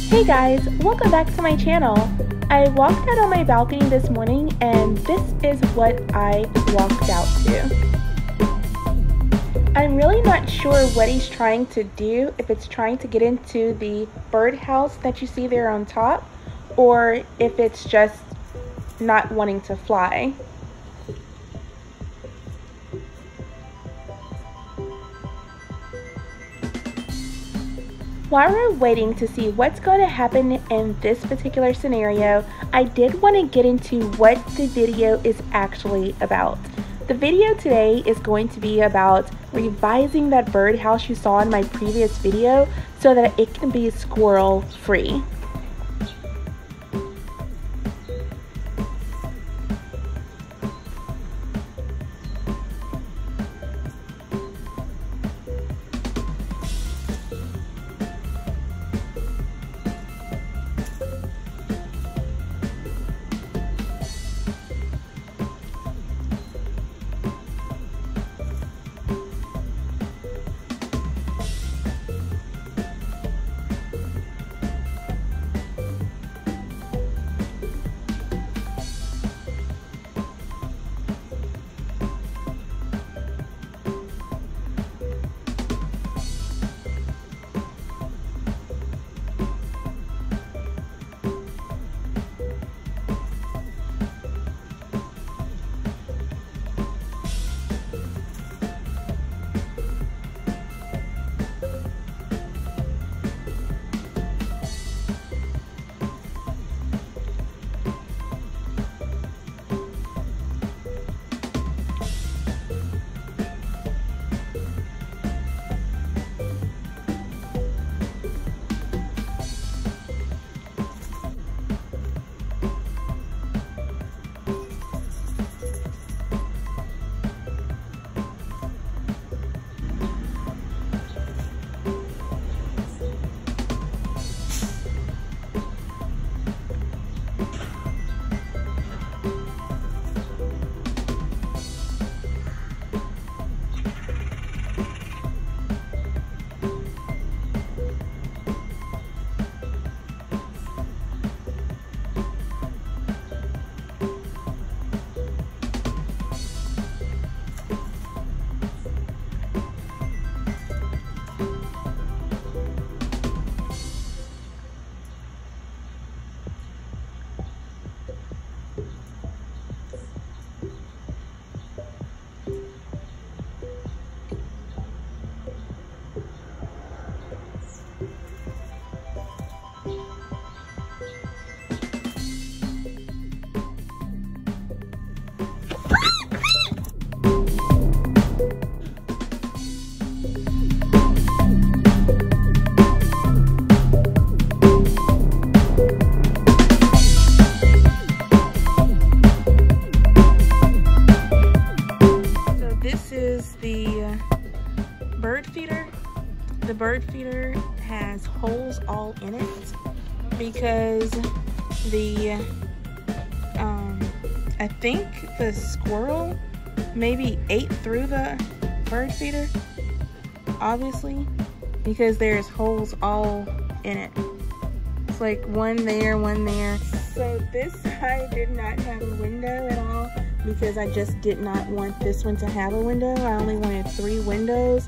Hey guys, welcome back to my channel. I walked out on my balcony this morning and this is what I walked out to. I'm really not sure what he's trying to do, if it's trying to get into the birdhouse that you see there on top, or if it's just not wanting to fly. While we're waiting to see what's going to happen in this particular scenario, I did want to get into what the video is actually about. The video today is going to be about revising that birdhouse you saw in my previous video so that it can be squirrel free. The bird feeder has holes all in it because I think the squirrel maybe ate through the bird feeder, obviously, because there's holes all in it. It's like one there, one there. So this side did not have a window at all because I just did not want this one to have a window. I only wanted 3 windows.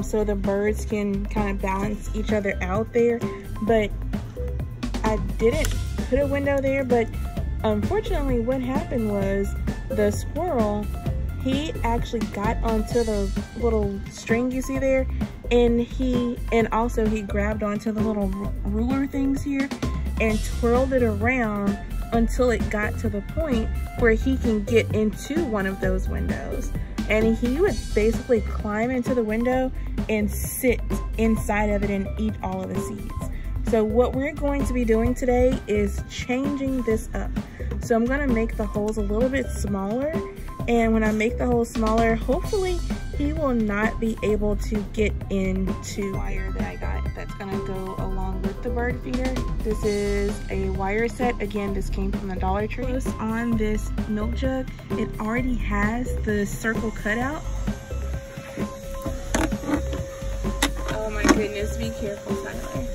So the birds can kind of balance each other out there, but I didn't put a window there. But unfortunately what happened was the squirrel, he actually got onto the little string you see there, and also he grabbed onto the little ruler things here and twirled it around until it got to the point where he can get into one of those windows. And he would basically climb into the window and sit inside of it and eat all of the seeds. So what we're going to be doing today is changing this up. So I'm gonna make the holes a little bit smaller, and when I make the holes smaller, hopefully he will not be able to get into wire that I got that's gonna go along with the bird feeder. This is a wire set. Again, this came from the Dollar Tree. On this milk jug, it already has the circle cutout. Oh my goodness, be careful, Tyler.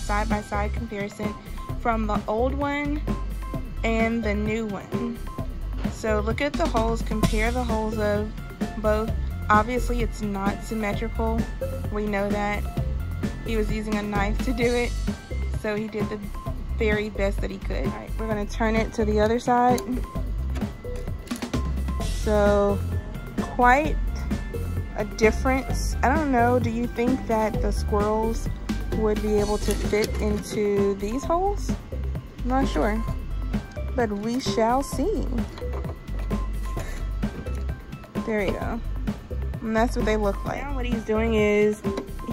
side-by-side comparison from the old one and the new one. So look at the holes, compare the holes of both. Obviously it's not symmetrical, we know that. He was using a knife to do it, so he did the very best that he could. All right, we're gonna turn it to the other side. So quite a difference. I don't know, do you think that the squirrels would be able to fit into these holes? I'm not sure, but we shall see. There you go. And that's what they look like. Now what he's doing is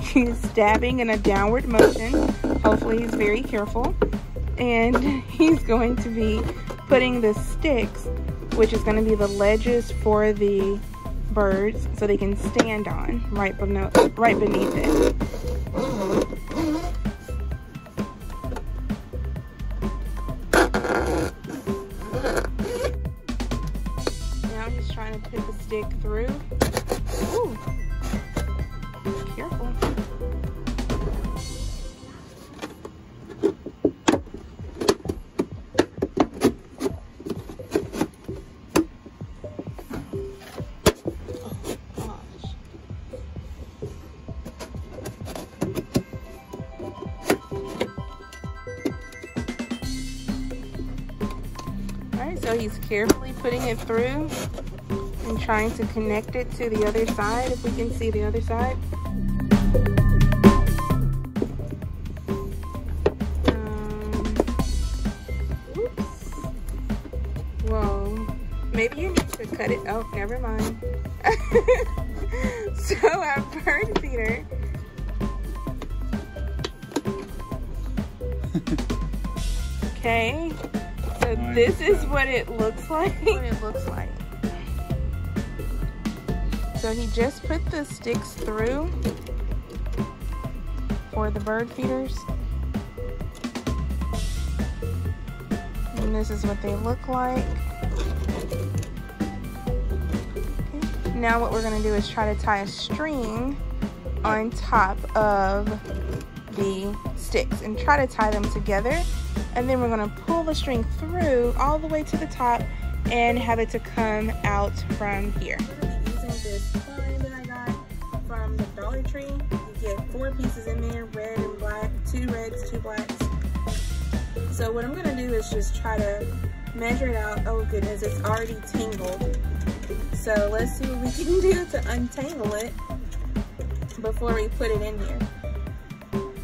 he's stabbing in a downward motion. Hopefully he's very careful. And he's going to be putting the sticks, which is going to be the ledges for the birds, so they can stand on right beneath it. Now he's trying to put the stick through. Ooh, careful. So he's carefully putting it through and trying to connect it to the other side, if we can see the other side. Oops. Whoa. Maybe you need to cut it. Oh, never mind. So our bird feeder. Okay. So this is what it looks like. So he just put the sticks through for the bird feeders. And this is what they look like. Okay. Now what we're gonna do is try to tie a string on top of the sticks and try to tie them together. And then we're gonna pull the string through all the way to the top and have it to come out from here. I'm gonna be using this twine that I got from the Dollar Tree. You get 4 pieces in there, red and black, 2 reds, 2 blacks. So what I'm gonna do is just try to measure it out. Oh goodness, it's already tangled. So let's see what we can do to untangle it before we put it in here.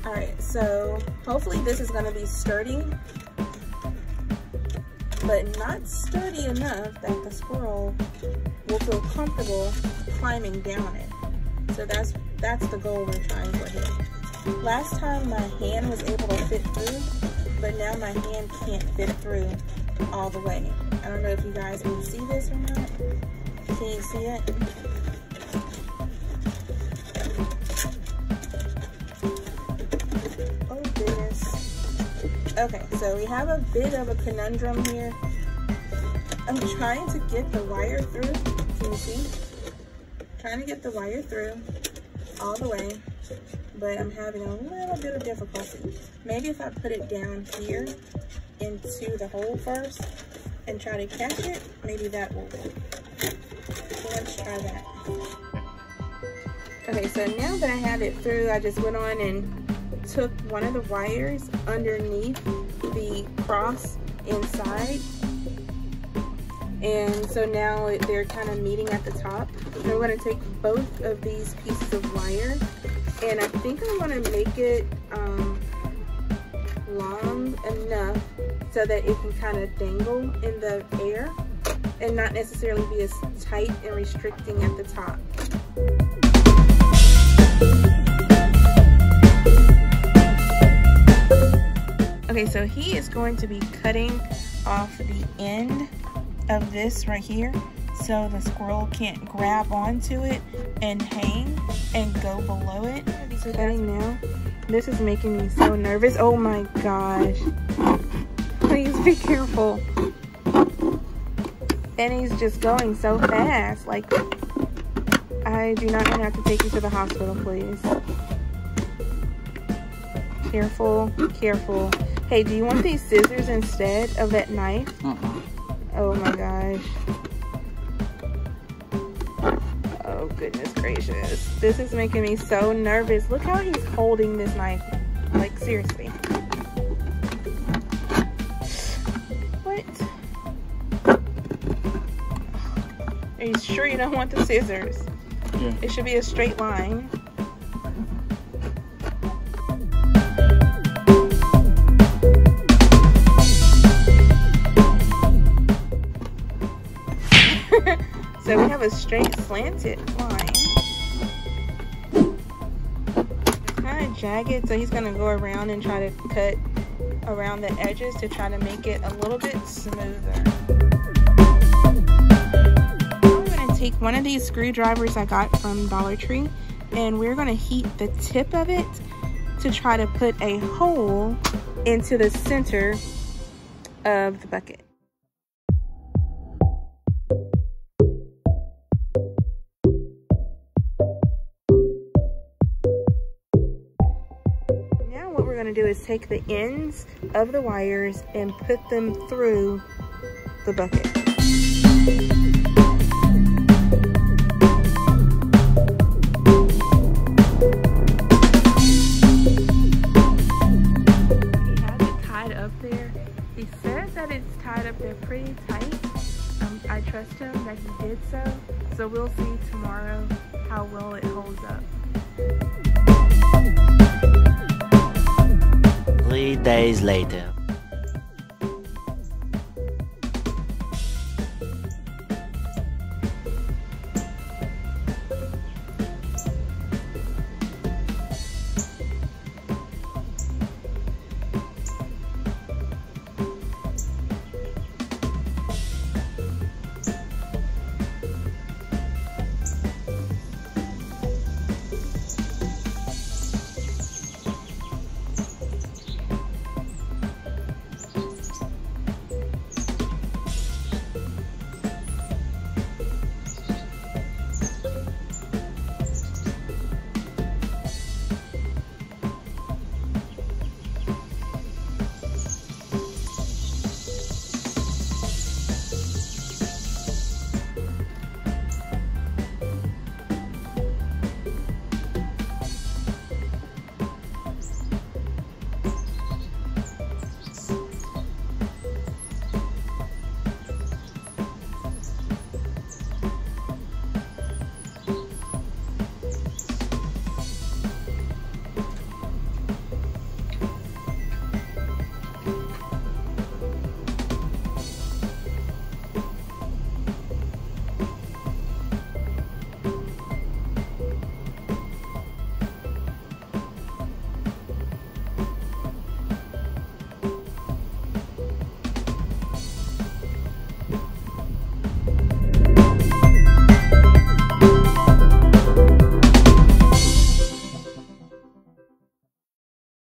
All right, so hopefully this is gonna be sturdy, but not sturdy enough that the squirrel will feel comfortable climbing down it. So that's the goal we're trying for here. Last time my hand was able to fit through, but now my hand can't fit through all the way. I don't know if you guys can see this or not. Can you see it? Okay, so we have a bit of a conundrum here. I'm trying to get the wire through. Can you see? Trying to get the wire through all the way, but I'm having a little bit of difficulty. Maybe if I put it down here into the hole first and try to catch it, maybe that will work. So let's try that. Okay, so now that I have it through, I just went on and took one of the wires underneath the cross inside, and so now they're kind of meeting at the top. So we're going to take both of these pieces of wire, and I think I want to make it long enough so that it can kind of dangle in the air and not necessarily be as tight and restricting at the top. Okay, so he is going to be cutting off the end of this right here so the squirrel can't grab onto it and hang and go below it. He's cutting now. This is making me so nervous. Oh my gosh. Please be careful. And he's just going so fast. Like, I do not want to have to take you to the hospital, please. Careful, careful. Hey, do you want these scissors instead of that knife? Oh my gosh. Oh goodness gracious. This is making me so nervous. Look how he's holding this knife. Like seriously. What? Are you sure you don't want the scissors? Yeah. It should be a straight line. So we have a straight slanted line. It's kind of jagged, so he's gonna go around and try to cut around the edges to try to make it a little bit smoother. I'm gonna take one of these screwdrivers I got from Dollar Tree, and we're gonna heat the tip of it to try to put a hole into the center of the bucket. What we're going to do is take the ends of the wires and put them through the bucket. He has it tied up there. He says that it's tied up there pretty tight. I trust him that he did so. So we'll see tomorrow how well it holds up. 3 days later.